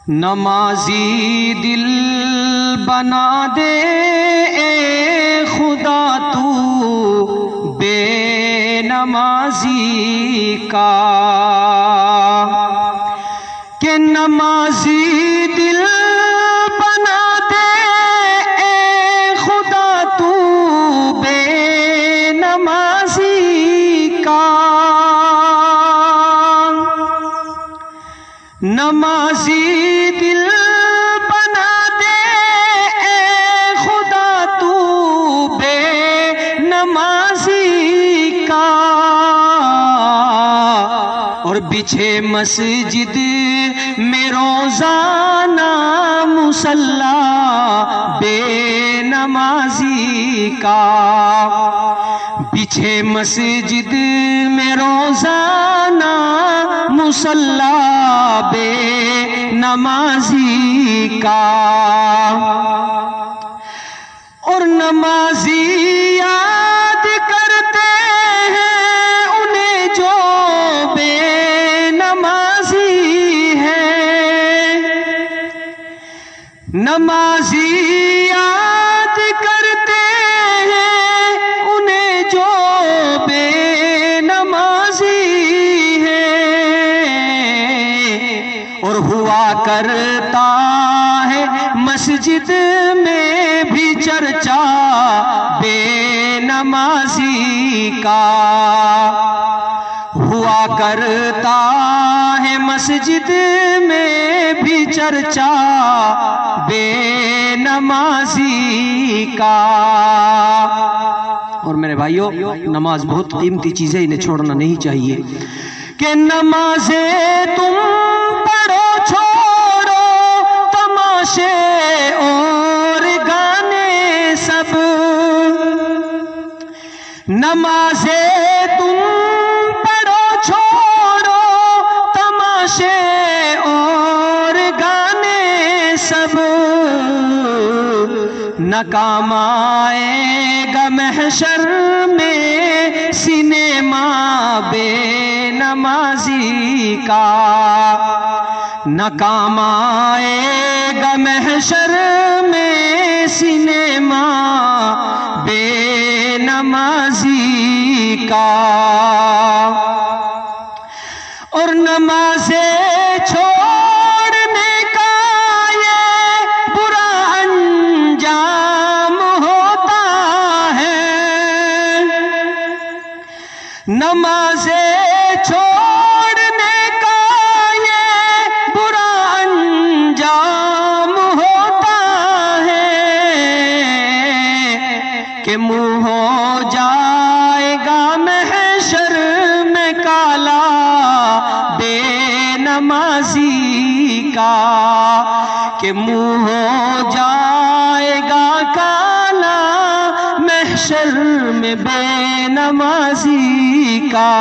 नमाजी दिल बना दे ए खुदा तू बेनमाजी का, कि नमाजी दिल बना दे ए खुदा तू बेनमाजी का। नमाजी दिल बना दे ए खुदा तू बेनमाजी का, और बिछे मस्जिद में रोजाना मुसल्ला बेनमाजी का, बिछे मस्जिद में रोजाना मुसल्ला बेनमाजी का। और नमाजी याद करते हैं उन्हें जो बेनमाजी है, नमाजी याद करते हैं उन्हें जो बेनमाजी है, और हुआ करता है मस्जिद में भी चर्चा बेनमाजी का, हुआ करता है मस्जिद में भी चर्चा बेनमाजी का। और मेरे भाइयों, नमाज बहुत कीमती चीज है, इन्हें छोड़ना नहीं चाहिए। कि नमाज़े तुम पढ़ो छोड़ो तमाशे और गाने सब, नमाज़े तुम पढ़ो छोड़ो तमाशे और गाने सब, न काम आएगा महशर में सिनेमा बेनमाजी का, न काम आएगा महशर में सिनेमा बेनमाजी का। और नमाज़े छोड़ने का ये बुरा अंजाम होता है, नमाज़े छोड़ने का ये बुरा अंजाम होता है, कि मुँह हो जाएगा महशर में काला बेनमाजी का, कि मुँह हो जाएगा काला महशर में बेनमाजी का।